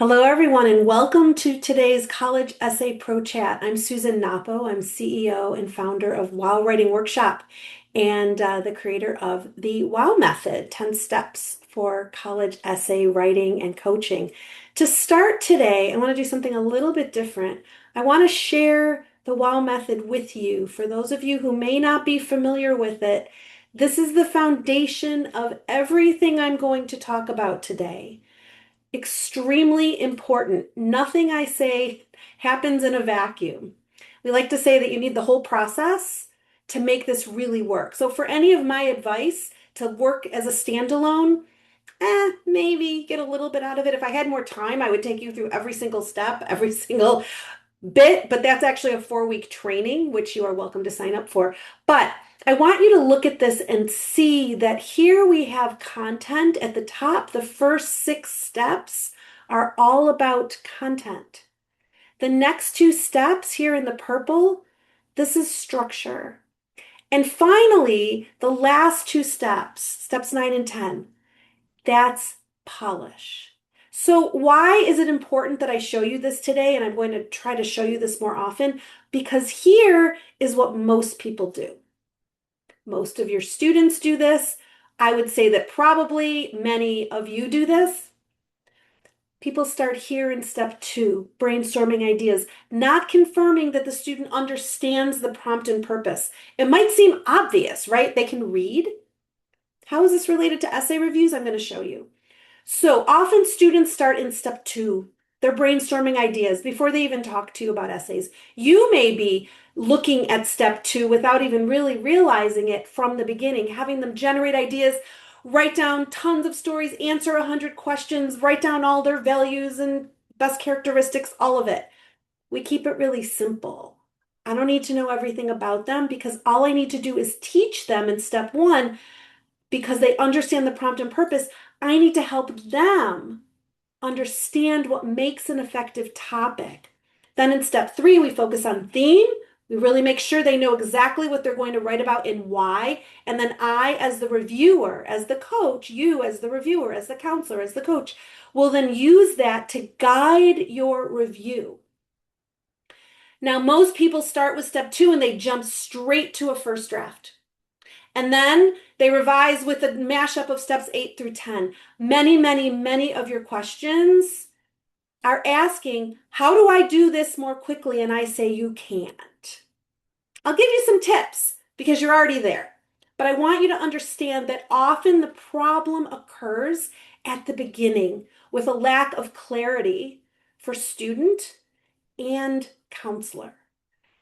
Hello, everyone, and welcome to today's College Essay Pro Chat. I'm Susan Knoppow. I'm CEO and founder of Wow Writing Workshop and the creator of the Wow Method, 10 steps for college essay writing and coaching. To start today, I want to do something a little bit different. I want to share the Wow Method with you. For those of you who may not be familiar with it, this is the foundation of everything I'm going to talk about today. Extremely important. Nothing I say happens in a vacuum. We like to say that you need the whole process to make this really work. So for any of my advice to work as a standalone, maybe get a little bit out of it. If I had more time, I would take you through every single step, every single bit, but that's actually a 4-week training, which you are welcome to sign up for. But I want you to look at this and see that here we have content at the top. The first 6 steps are all about content. The next 2 steps here in the purple, this is structure. And finally, the last 2 steps, steps 9 and 10, that's polish. So why is it important that I show you this today? And I'm going to try to show you this more often because here is what most people do. Most of your students do this. I would say that probably many of you do this. People start here in step 2, brainstorming ideas, not confirming that the student understands the prompt and purpose. It might seem obvious, right? They can read. How is this related to essay reviews? I'm going to show you. So often students start in step 2. They're brainstorming ideas before they even talk to you about essays. You may be looking at step 2 without even really realizing it from the beginning, having them generate ideas, write down tons of stories, answer 100 questions, write down all their values and best characteristics, all of it. We keep it really simple. I don't need to know everything about them because all I need to do is teach them in step 1 because they understand the prompt and purpose. I need to help them understand what makes an effective topic. Then in step 3, we focus on theme. We really make sure they know exactly what they're going to write about and why. And then I, as the reviewer, as the coach, you as the reviewer, as the counselor, as the coach, will then use that to guide your review. Now, most people start with step 2 and they jump straight to a first draft. And then they revise with a mashup of steps 8 through 10. Many of your questions are asking, how do I do this more quickly? And I say, you can't. I'll give you some tips because you're already there. But I want you to understand that often the problem occurs at the beginning with a lack of clarity for student and counselor.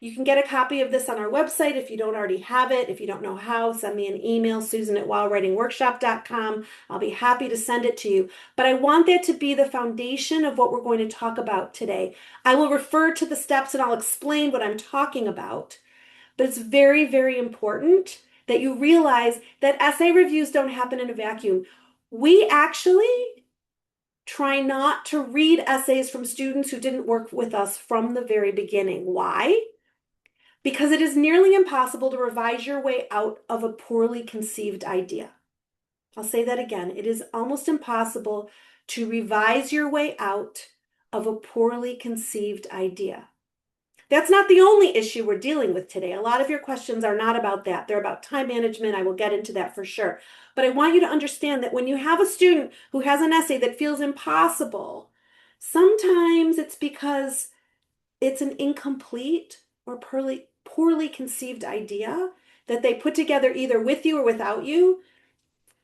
You can get a copy of this on our website if you don't already have it. If you don't know how, send me an email, susan@wowwritingworkshop.com. I'll be happy to send it to you. But I want that to be the foundation of what we're going to talk about today. I will refer to the steps and I'll explain what I'm talking about. But it's very important that you realize that essay reviews don't happen in a vacuum. We actually try not to read essays from students who didn't work with us from the very beginning. Why? Because it is nearly impossible to revise your way out of a poorly conceived idea. I'll say that again. It is almost impossible to revise your way out of a poorly conceived idea. That's not the only issue we're dealing with today. A lot of your questions are not about that. They're about time management. I will get into that for sure. But I want you to understand that when you have a student who has an essay that feels impossible, sometimes it's because it's an incomplete or poorly conceived idea that they put together either with you or without you,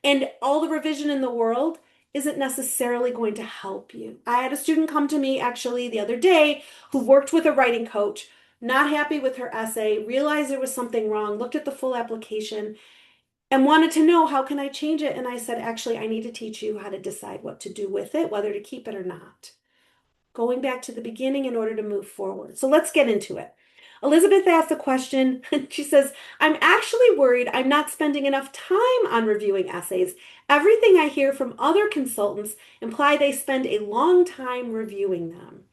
and all the revision in the world isn't necessarily going to help you. I had a student come to me actually the other day who worked with a writing coach, not happy with her essay, realized there was something wrong, looked at the full application, and wanted to know, how can I change it? And I said, actually, I need to teach you how to decide what to do with it, whether to keep it or not. Going back to the beginning in order to move forward. So let's get into it. Elizabeth asked a question, and she says, I'm actually worried I'm not spending enough time on reviewing essays. Everything I hear from other consultants imply they spend a long time reviewing them.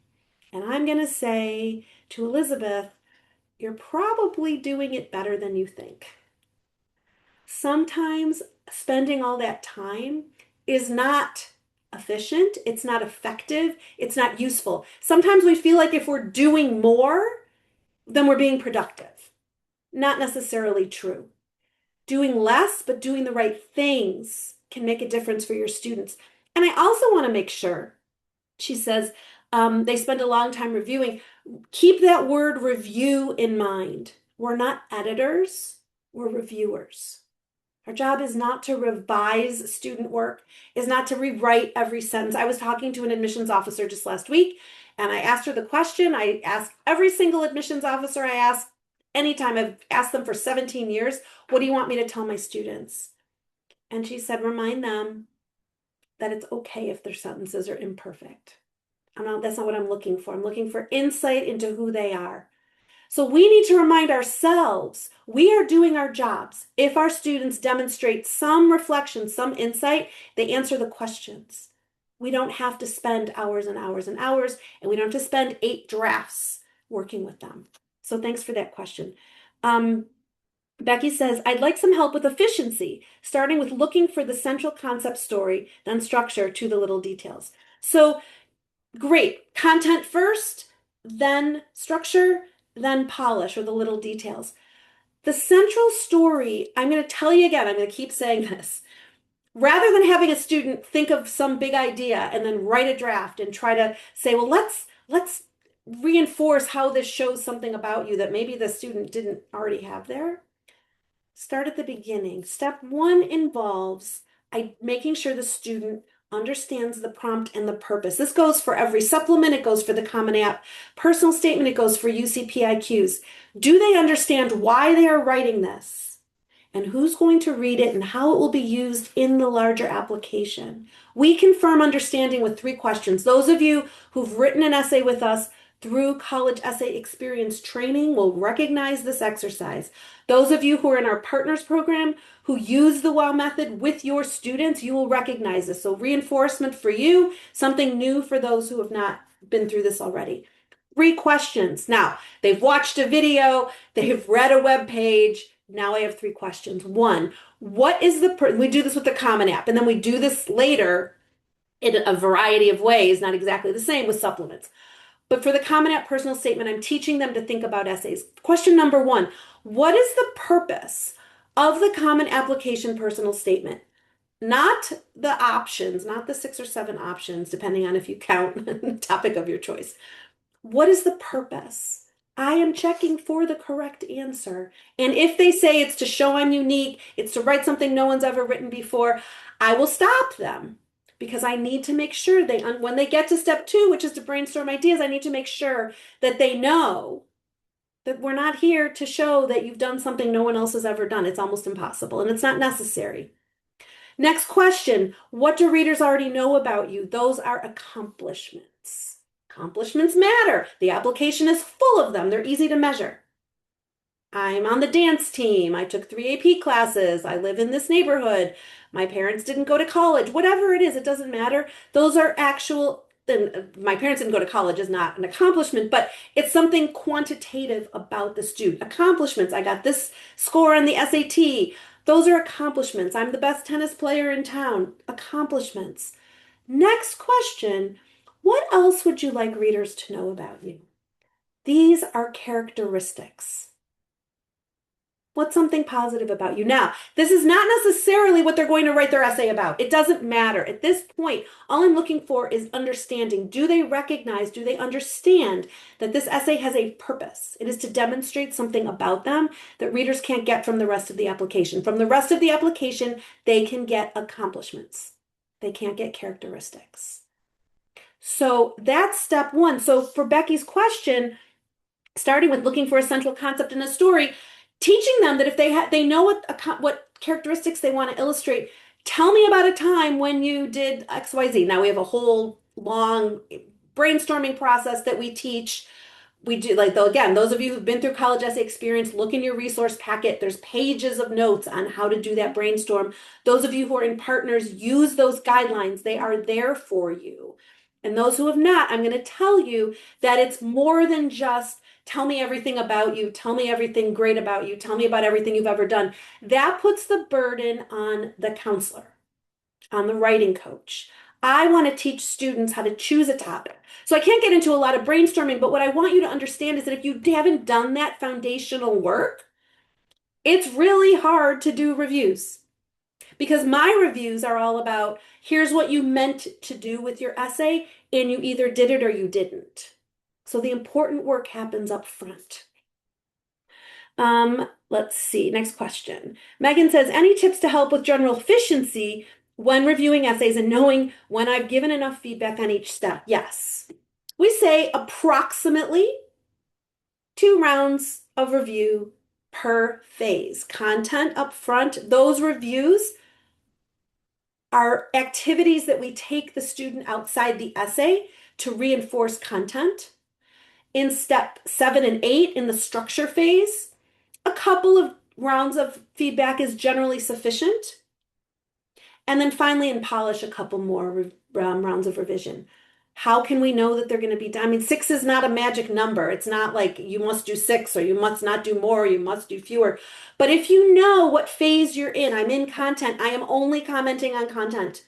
And I'm going to say to Elizabeth, you're probably doing it better than you think. Sometimes spending all that time is not efficient, it's not effective, it's not useful. Sometimes we feel like if we're doing more, then we're being productive. Not necessarily true. Doing less, but doing the right things can make a difference for your students. And I also want to make sure, she says, they spend a long time reviewing. Keep that word review in mind. We're not editors, we're reviewers. Our job is not to revise student work, is not to rewrite every sentence. I was talking to an admissions officer just last week, and I asked her the question I ask every single admissions officer I ask anytime. I've asked them for 17 years, what do you want me to tell my students? And she said, remind them that it's okay if their sentences are imperfect. That's not what I'm looking for. I'm looking for insight into who they are. So we need to remind ourselves we are doing our jobs. If our students demonstrate some reflection, some insight, they answer the questions. We don't have to spend hours and hours and hours, and we don't have to spend 8 drafts working with them. So thanks for that question. Becky says, I'd like some help with efficiency, starting with looking for the central concept story, then structure to the little details. So great. Content first, then structure, then polish, or the little details. The central story, I'm going to tell you again, I'm going to keep saying this. Rather than having a student think of some big idea and then write a draft and try to say, well, let's reinforce how this shows something about you that maybe the student didn't already have there. Start at the beginning. Step 1 involves making sure the student understands the prompt and the purpose. This goes for every supplement. It goes for the Common App personal statement. It goes for UCPIQs. Do they understand why they are writing this? And who's going to read it and how it will be used in the larger application? We confirm understanding with 3 questions. Those of you who've written an essay with us through College Essay Experience training will recognize this exercise. Those of you who are in our partners program who use the WOW method with your students, you will recognize this. So reinforcement for you, something new for those who have not been through this already. 3 questions. Now, they've watched a video, they've read a web page. Now I have 3 questions. 1, what is we do this with the Common App, and then we do this later in a variety of ways, not exactly the same with supplements. But for the Common App personal statement, I'm teaching them to think about essays. Question number 1, what is the purpose of the Common Application personal statement? Not the options, not the 6 or 7 options, depending on if you count the topic of your choice. What is the purpose? I am checking for the correct answer. And if they say it's to show I'm unique, it's to write something no one's ever written before, I will stop them because I need to make sure when they get to step 2, which is to brainstorm ideas, I need to make sure that they know that we're not here to show that you've done something no one else has ever done. It's almost impossible, and it's not necessary. Next question, what do readers already know about you? Those are accomplishments. Accomplishments matter. The application is full of them. They're easy to measure. I'm on the dance team. I took 3 AP classes. I live in this neighborhood. My parents didn't go to college. Whatever it is, it doesn't matter. Those are actual, my parents didn't go to college is not an accomplishment, but it's something quantitative about the student. Accomplishments. I got this score on the SAT. Those are accomplishments. I'm the best tennis player in town. Accomplishments. Next question. What else would you like readers to know about you? These are characteristics. What's something positive about you? Now, this is not necessarily what they're going to write their essay about. It doesn't matter. At this point, all I'm looking for is understanding. Do they recognize, do they understand that this essay has a purpose? It is to demonstrate something about them that readers can't get from the rest of the application. From the rest of the application, they can get accomplishments. They can't get characteristics. So that's step 1. So for Becky's question, starting with looking for a central concept in a story, teaching them that if they know what characteristics they want to illustrate, tell me about a time when you did XYZ. Now we have a whole long brainstorming process that we teach. We do, like, though, again, those of you who've been through College Essay Experience, look in your resource packet. There's pages of notes on how to do that brainstorm. Those of you who are in partners, use those guidelines. They are there for you. And those who have not, I'm going to tell you that it's more than just tell me everything about you, tell me everything great about you, tell me about everything you've ever done. That puts the burden on the counselor, on the writing coach, I want to teach students how to choose a topic. So I can't get into a lot of brainstorming, but what I want you to understand is that if you haven't done that foundational work, it's really hard to do reviews because my reviews are all about here's what you meant to do with your essay, and you either did it or you didn't. So the important work happens up front. Let's see. Next question. Megan says, any tips to help with general efficiency when reviewing essays and knowing when I've given enough feedback on each step? Yes. We say approximately 2 rounds of review per phase. Content up front. Those reviews are activities that we take the student outside the essay to reinforce content. In step 7 and 8 in the structure phase, a couple of rounds of feedback is generally sufficient. And then finally in polish, a couple more rounds of revision. How can we know that they're going to be done? I mean, 6 is not a magic number. It's not like you must do 6 or you must not do more, or you must do fewer. But if you know what phase you're in, I'm in content, I am only commenting on content.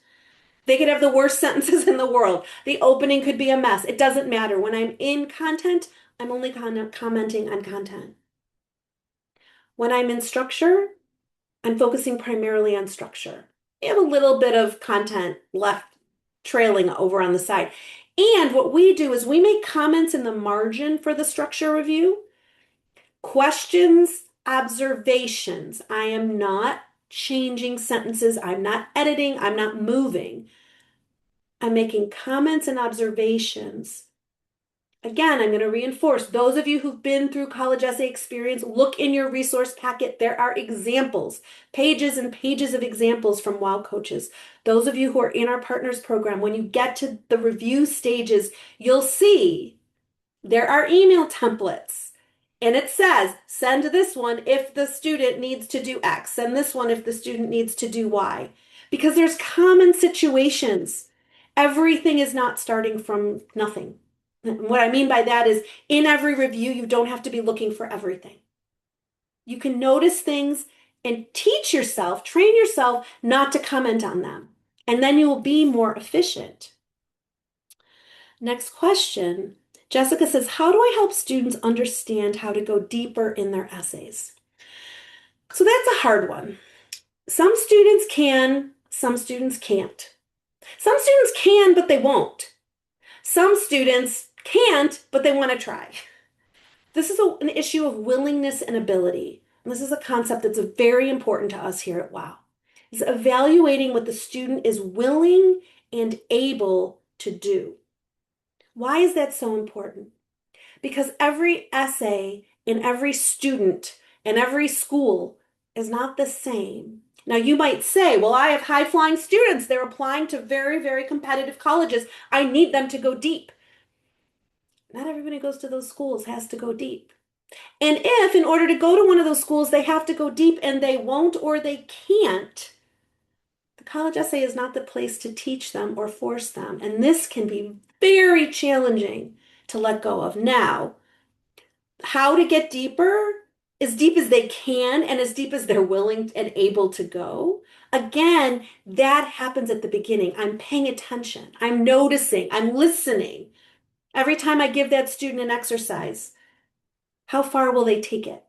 They could have the worst sentences in the world. The opening could be a mess. It doesn't matter. When I'm in content, I'm only commenting on content. When I'm in structure, I'm focusing primarily on structure. We have a little bit of content left trailing over on the side. And what we do is we make comments in the margin for the structure review, questions, observations. I am not changing sentences. I'm not editing. I'm not moving. I'm making comments and observations. Again, I'm going to reinforce those of you who've been through college essay experience, look in your resource packet. There are examples, pages and pages of examples from WOW coaches. Those of you who are in our partners program, when you get to the review stages, you'll see there are email templates. And it says, send this one if the student needs to do X, send this one if the student needs to do Y. Because there's common situations. Everything is not starting from nothing. What I mean by that is in every review, you don't have to be looking for everything. You can notice things and teach yourself, train yourself not to comment on them. And then you will be more efficient. Next question. Jessica says, how do I help students understand how to go deeper in their essays? So that's a hard one. Some students can, some students can't. Some students can, but they won't. Some students can't, but they want to try. This is an issue of willingness and ability. And this is a concept that's very important to us here at WOW. Is evaluating what the student is willing and able to do. Why is that so important? Because every essay in every student and every school is not the same. Now you might say, well, I have high-flying students. They're applying to very, very competitive colleges. I need them to go deep. Not everybody who goes to those schools has to go deep. And if in order to go to one of those schools, they have to go deep and they won't or they can't, the college essay is not the place to teach them or force them. And this can be very challenging to let go of. Now, how to get deeper, as deep as they can and as deep as they're willing and able to go. Again, that happens at the beginning. I'm paying attention. I'm noticing. I'm listening. Every time I give that student an exercise, how far will they take it?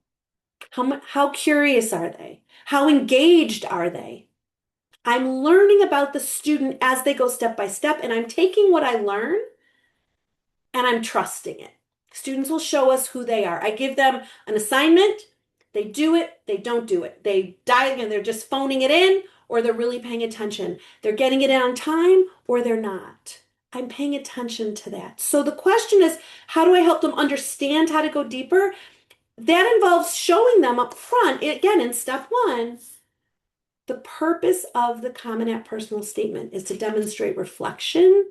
How curious are they? How engaged are they? I'm learning about the student as they go step by step, and I'm taking what I learn and I'm trusting it. Students will show us who they are. I give them an assignment, they do it, they don't do it. They dive in, they're just phoning it in, or they're really paying attention. They're getting it in on time, or they're not. I'm paying attention to that. So the question is, how do I help them understand how to go deeper? That involves showing them up front, again, in step 1, the purpose of the Common App personal statement is to demonstrate reflection,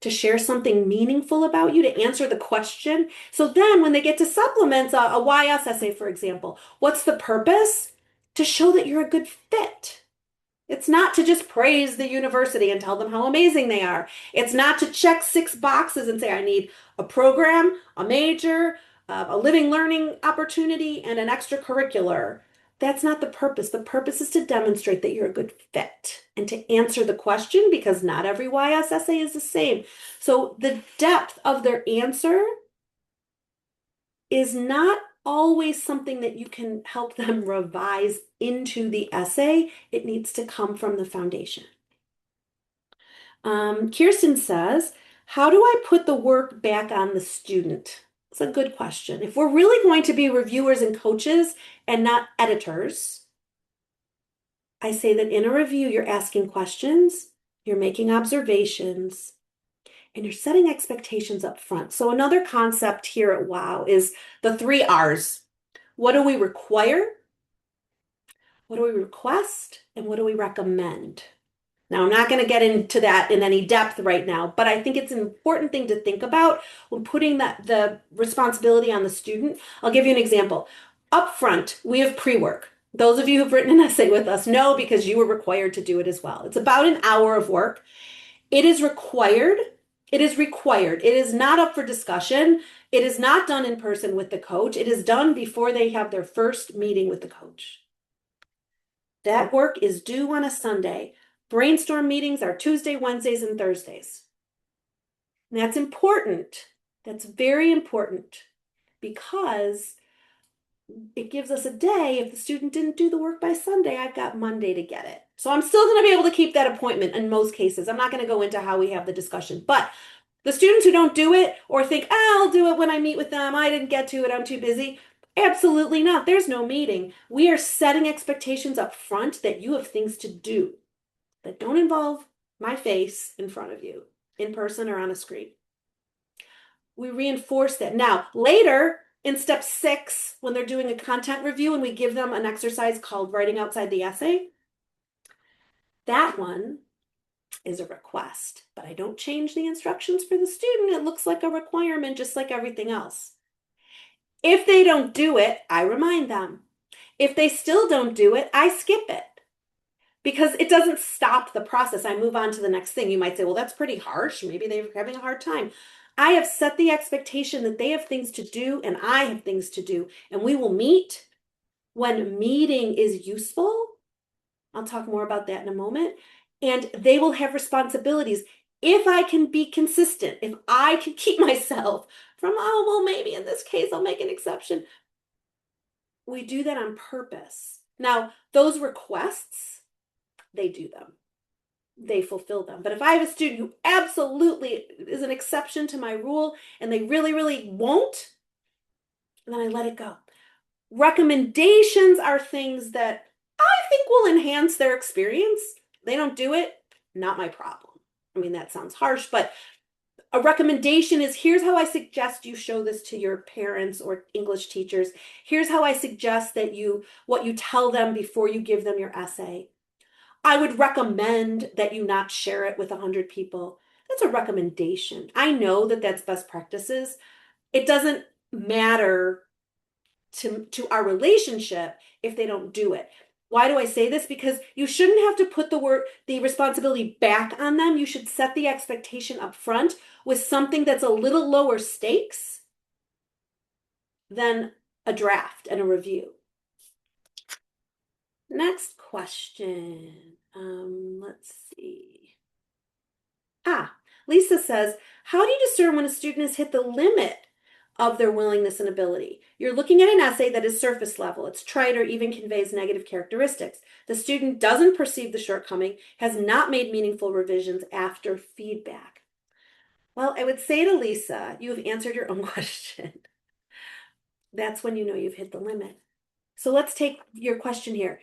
to share something meaningful about you, to answer the question. So then when they get to supplements, a YS essay, for example, what's the purpose? To show that you're a good fit. It's not to just praise the university and tell them how amazing they are. It's not to check 6 boxes and say, I need a program, a major, a living learning opportunity, and an extracurricular. That's not the purpose. The purpose is to demonstrate that you're a good fit and to answer the question because not every YS essay is the same. So the depth of their answer is not always something that you can help them revise into the essay. It needs to come from the foundation. Kirsten says, how do I put the work back on the student? It's a good question. If we're really going to be reviewers and coaches and not editors, I say that in a review, you're asking questions, you're making observations, and you're setting expectations up front. So another concept here at WOW is the 3 R's. What do we require? What do we request? And what do we recommend? Now, I'm not going to get into that in any depth right now, but I think it's an important thing to think about when putting the responsibility on the student. I'll give you an example. Up front, we have pre-work. Those of you who've written an essay with us know because you were required to do it as well. It's about an hour of work. It is required. It is required. It is not up for discussion. It is not done in person with the coach. It is done before they have their first meeting with the coach. That work is due on a Sunday. Brainstorm meetings are Tuesday, Wednesdays, and Thursdays. And that's important. That's very important because it gives us a day. If the student didn't do the work by Sunday, I've got Monday to get it. So I'm still going to be able to keep that appointment in most cases. I'm not going to go into how we have the discussion, but the students who don't do it or think, I'll do it when I meet with them, I didn't get to it, I'm too busy. Absolutely not. There's no meeting. We are setting expectations up front that you have things to do that don't involve my face in front of you, in person or on a screen. We reinforce that. Now, later in step 6, when they're doing a content review and we give them an exercise called writing outside the essay, that one is a request, but I don't change the instructions for the student. It looks like a requirement, just like everything else. If they don't do it, I remind them. If they still don't do it, I skip it because it doesn't stop the process. I move on to the next thing. You might say, well, that's pretty harsh. Maybe they're having a hard time. I have set the expectation that they have things to do and I have things to do, and we will meet when meeting is useful. I'll talk more about that in a moment. And they will have responsibilities. If I can be consistent, if I can keep myself from, oh, well, maybe in this case, I'll make an exception. We do that on purpose. Now, those requests, they do them. They fulfill them. But if I have a student who absolutely is an exception to my rule and they really, really won't, then I let it go. Recommendations are things that I think will enhance their experience. They don't do it, not my problem. I mean, that sounds harsh, but a recommendation is here's how I suggest you show this to your parents or English teachers. Here's how I suggest that what you tell them before you give them your essay. I would recommend that you not share it with 100 people. That's a recommendation. I know that that's best practices. It doesn't matter to our relationship if they don't do it. Why do I say this? Because you shouldn't have to put the responsibility back on them. You should set the expectation up front with something that's a little lower stakes than a draft and a review. Next question. Let's see. Lisa says, how do you discern when a student has hit the limit of their willingness and ability? You're looking at an essay that is surface level. It's trite or even conveys negative characteristics. The student doesn't perceive the shortcoming, has not made meaningful revisions after feedback. Well, I would say to Lisa, you have answered your own question. That's when you know you've hit the limit. So let's take your question here.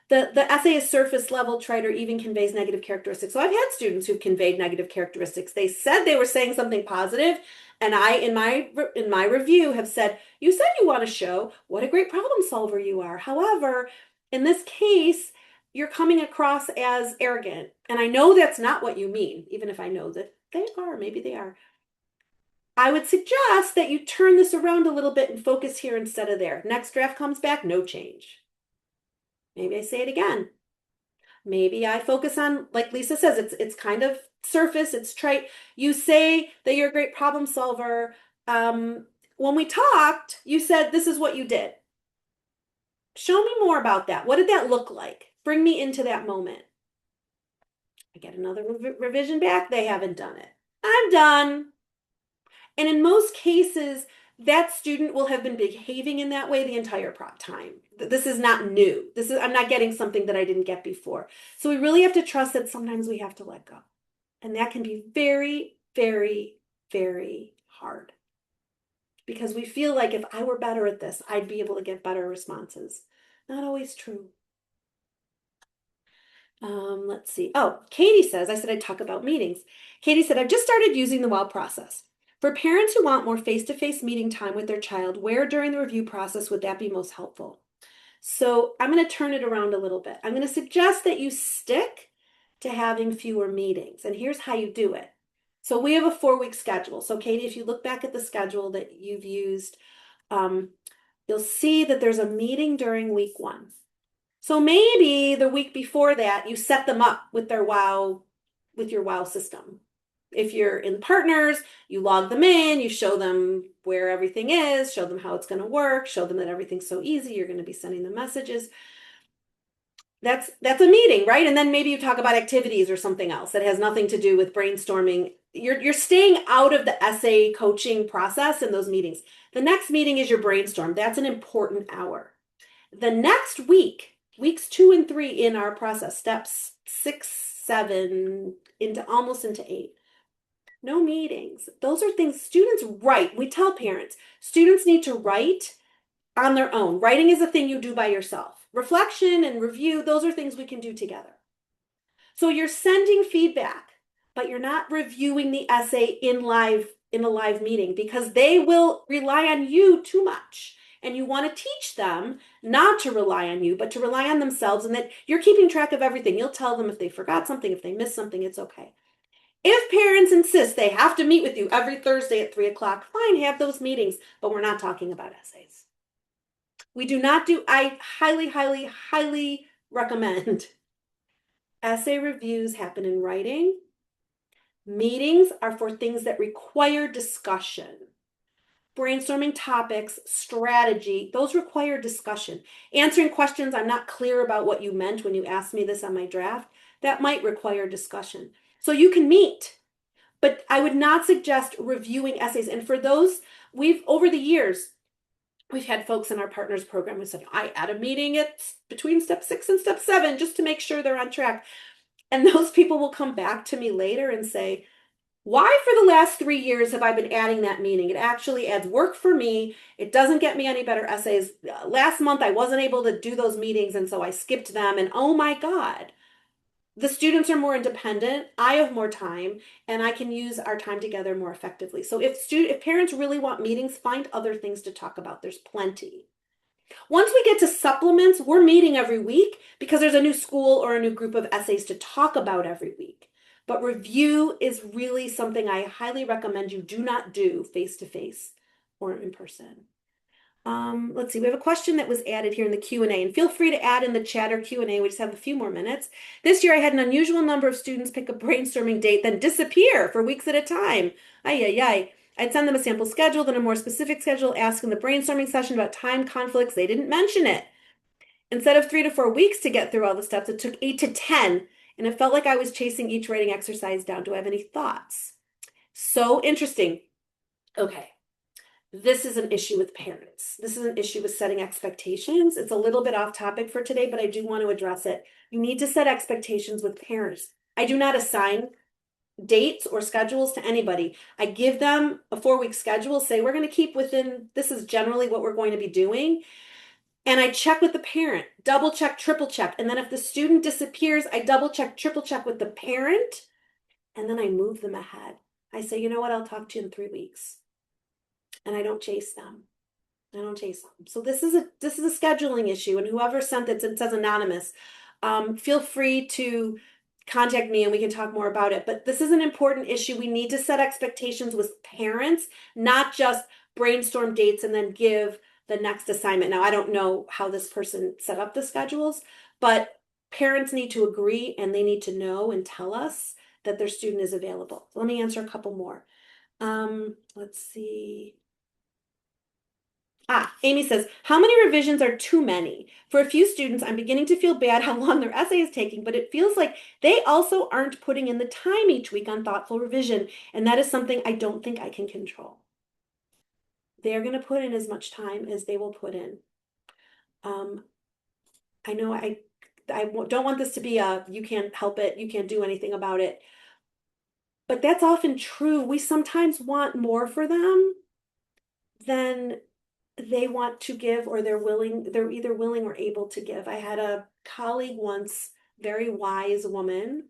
The essay is surface level, trite, or even conveys negative characteristics. So I've had students who've conveyed negative characteristics. They said they were saying something positive, and I, in my review, have said, you said you want to show what a great problem solver you are. However, in this case, you're coming across as arrogant. And I know that's not what you mean, even if I know that they are, maybe they are. I would suggest that you turn this around a little bit and focus here instead of there. Next draft comes back, no change. Maybe I say it again. Maybe I focus on, like Lisa says, it's kind of surface, it's trite. You say that you're a great problem solver. When we talked, you said this is what you did. Show me more about that. What did that look like? Bring me into that moment. I get another revision back. They haven't done it. I'm done. And in most cases, that student will have been behaving in that way the entire prop time. This is not new. I'm not getting something that I didn't get before. So we really have to trust that sometimes we have to let go. And that can be very, very, very hard. Because we feel like if I were better at this, I'd be able to get better responses. Not always true. Let's see. Oh, Katie says, I said I'd talk about meetings. Katie said, I've just started using the WOW process. For parents who want more face-to-face meeting time with their child, where during the review process would that be most helpful? So I'm going to turn it around a little bit. I'm going to suggest that you stick to having fewer meetings. And here's how you do it. So we have a 4-week schedule. So Katie, if you look back at the schedule that you've used, you'll see that there's a meeting during week 1. So maybe the week before that, you set them up with their WOW, with your WOW system. If you're in partners, you log them in, you show them where everything is, show them how it's going to work, show them that everything's so easy, you're going to be sending them messages. That's a meeting, right? And then maybe you talk about activities or something else that has nothing to do with brainstorming. You're staying out of the essay coaching process in those meetings. The next meeting is your brainstorm. That's an important hour. The next week, weeks 2 and 3 in our process, steps 6, 7, almost into 8. No meetings. Those are things students write. We tell parents, students need to write on their own. Writing is a thing you do by yourself. Reflection and review, those are things we can do together. So you're sending feedback, but you're not reviewing the essay in a live meeting because they will rely on you too much. And you want to teach them not to rely on you, but to rely on themselves, and that you're keeping track of everything. You'll tell them if they forgot something, if they missed something, it's okay. If parents insist they have to meet with you every Thursday at 3 o'clock, fine, have those meetings, but we're not talking about essays. We do not do, I highly, highly, highly recommend essay reviews happen in writing. Meetings are for things that require discussion. Brainstorming topics, strategy, those require discussion. Answering questions, I'm not clear about what you meant when you asked me this on my draft, that might require discussion. So you can meet, but I would not suggest reviewing essays. And for those, over the years, we've had folks in our partners program who said, I add a meeting at between step 6 and step 7 just to make sure they're on track. And those people will come back to me later and say, why for the last 3 years have I been adding that meeting? It actually adds work for me. It doesn't get me any better essays. Last month, I wasn't able to do those meetings, and so I skipped them. And oh my God, the students are more independent. I have more time, and I can use our time together more effectively. So if parents really want meetings, find other things to talk about. There's plenty. Once we get to supplements, we're meeting every week because there's a new school or a new group of essays to talk about every week. But review is really something I highly recommend you do not do face-to-face or in person. Let's see, we have a question that was added here in the Q&A, and feel free to add in the chat or Q&A. We just have a few more minutes. This year I had an unusual number of students pick a brainstorming date, then disappear for weeks at a time. I'd send them a sample schedule, then a more specific schedule, ask in the brainstorming session about time conflicts. They didn't mention it. Instead of 3 to 4 weeks to get through all the steps, it took 8 to 10, and it felt like I was chasing each writing exercise down. Do I have any thoughts? So interesting. Okay. This is an issue with parents. This is an issue with setting expectations. It's a little bit off topic for today, but I do want to address it. You need to set expectations with parents. I do not assign dates or schedules to anybody. I give them a 4-week schedule, say we're going to keep within, this is generally what we're going to be doing. And I check with the parent, double check, triple check. And then if the student disappears, I double check, triple check with the parent. And then I move them ahead. I say, you know what, I'll talk to you in 3 weeks. And I don't chase them. I don't chase them. So this is a scheduling issue. And whoever sent it says anonymous. Feel free to contact me and we can talk more about it. But this is an important issue. We need to set expectations with parents, not just brainstorm dates and then give the next assignment. Now, I don't know how this person set up the schedules, but parents need to agree and they need to know and tell us that their student is available. Let me answer a couple more. Let's see. Amy says, how many revisions are too many? For a few students, I'm beginning to feel bad how long their essay is taking, but it feels like they also aren't putting in the time each week on thoughtful revision, and that is something I don't think I can control. They're going to put in as much time as they will put in. Um, I know I don't want this to be a you can't help it, you can't do anything about it, but that's often true. We sometimes want more for them than they want to give, or they're either willing or able to give. I had a colleague once, very wise woman,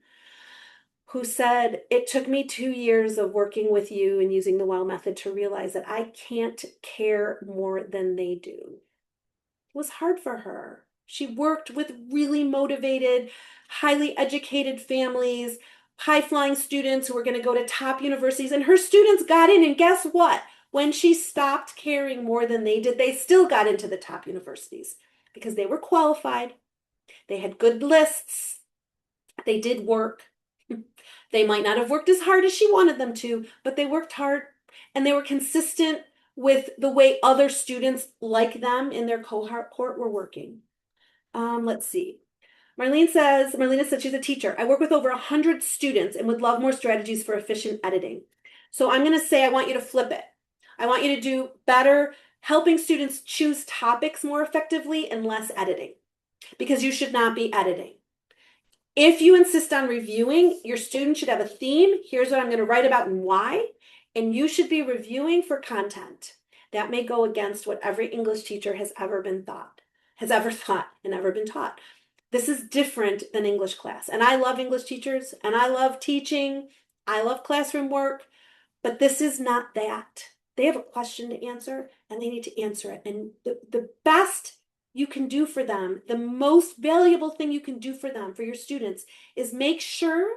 who said, it took me 2 years of working with you and using the WOW method to realize that I can't care more than they do. It was hard for her. She worked with really motivated, highly educated families, high flying students who were going to go to top universities, and her students got in, and guess what? When she stopped caring more than they did, they still got into the top universities because they were qualified, they had good lists, they did work. They might not have worked as hard as she wanted them to, but they worked hard and they were consistent with the way other students like them in their cohort were working. Let's see. Marlena said she's a teacher. I work with over 100 students and would love more strategies for efficient editing. So I'm going to say I want you to flip it. I want you to do better helping students choose topics more effectively and less editing, because you should not be editing. If you insist on reviewing, your student should have a theme. Here's what I'm going to write about and why. And you should be reviewing for content. That may go against what every English teacher has ever thought and ever been taught. This is different than English class. And I love English teachers and I love teaching. I love classroom work, but this is not that. They have a question to answer and they need to answer it. And the best you can do for them, the most valuable thing you can do for them, for your students, is make sure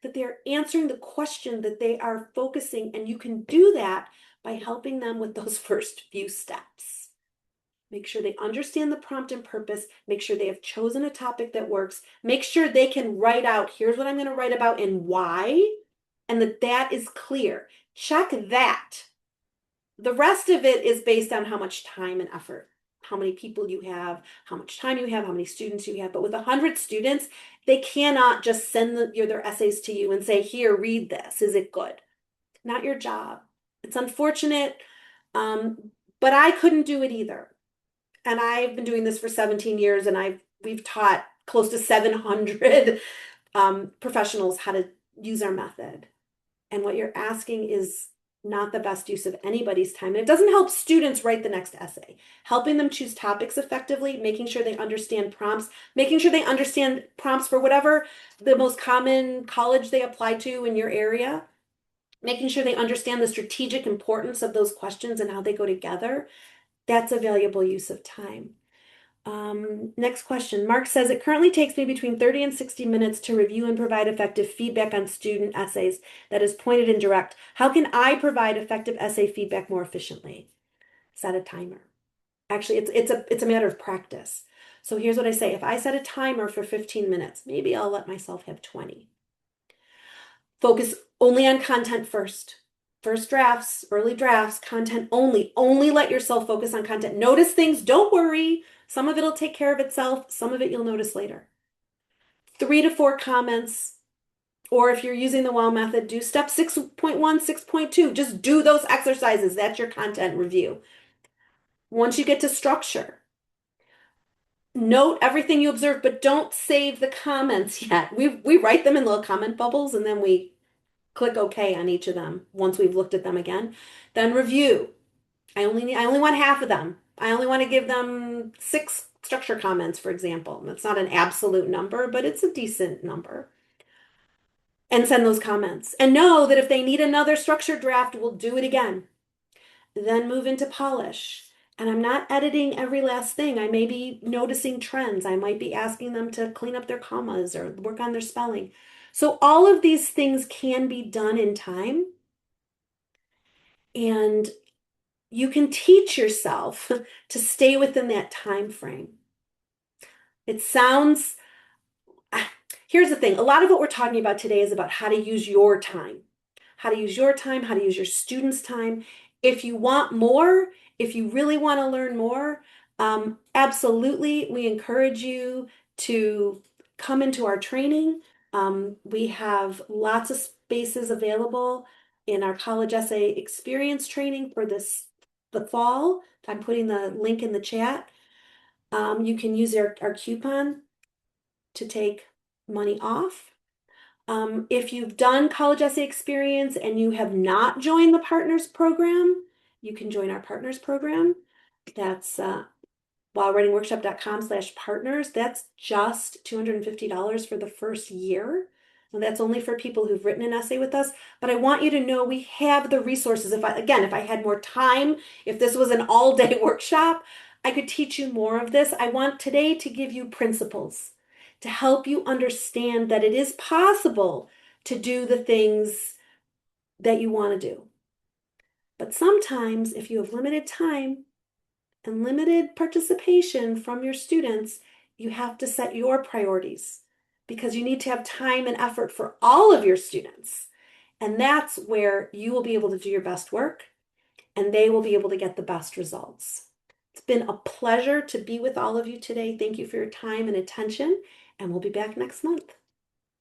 that they're answering the question that they are focusing. And you can do that by helping them with those first few steps. Make sure they understand the prompt and purpose. Make sure they have chosen a topic that works. Make sure they can write out, here's what I'm going to write about and why, and that is clear. Check that. The rest of it is based on how much time and effort, how many people you have, how much time you have, how many students you have. But with 100 students, they cannot just send their essays to you and say, here, read this. Is it good? Not your job. It's unfortunate, but I couldn't do it either. And I've been doing this for 17 years, and we've taught close to 700 professionals how to use our method. And what you're asking is not the best use of anybody's time. And it doesn't help students write the next essay. Helping them choose topics effectively, making sure they understand prompts, making sure they understand prompts for whatever the most common college they apply to in your area, making sure they understand the strategic importance of those questions and how they go together. That's a valuable use of time. Next question. Mark says, it currently takes me between 30 and 60 minutes to review and provide effective feedback on student essays that is pointed and direct. How can I provide effective essay feedback more efficiently? Set a timer. Actually, it's a matter of practice. So here's what I say. If I set a timer for 15 minutes, maybe I'll let myself have 20. Focus only on content first. First drafts, early drafts, content only. Only let yourself focus on content. Notice things, don't worry. Some of it'll take care of itself. Some of it you'll notice later. 3 to 4 comments. Or if you're using the WOW method, do step 6.1, 6.2. Just do those exercises. That's your content review. Once you get to structure, note everything you observe, but don't save the comments yet. We write them in little comment bubbles, and then we click OK on each of them once we've looked at them again. Then review. I only want half of them. I only want to give them 6 structure comments, for example. That's not an absolute number, but it's a decent number. And send those comments. And know that if they need another structure draft, we'll do it again. Then move into polish. And I'm not editing every last thing. I may be noticing trends. I might be asking them to clean up their commas or work on their spelling. So all of these things can be done in time. And you can teach yourself to stay within that time frame. It sounds, here's the thing. A lot of what we're talking about today is about how to use your time, how to use your time, how to use your students' time. If you want more If you really want to learn more, absolutely, we encourage you to come into our training. We have lots of spaces available in our college essay experience training for the fall. I'm putting the link in the chat. You can use our coupon to take money off. If you've done college essay experience and you have not joined the partners program, you can join our partners program. That's whilewritingworkshop.com/partners. That's just $250 for the first year. And that's only for people who've written an essay with us. But I want you to know we have the resources. If I had more time, if this was an all-day workshop, I could teach you more of this. I want today to give you principles to help you understand that it is possible to do the things that you want to do. But sometimes, if you have limited time and limited participation from your students, you have to set your priorities because you need to have time and effort for all of your students. And that's where you will be able to do your best work and they will be able to get the best results. It's been a pleasure to be with all of you today. Thank you for your time and attention, and we'll be back next month.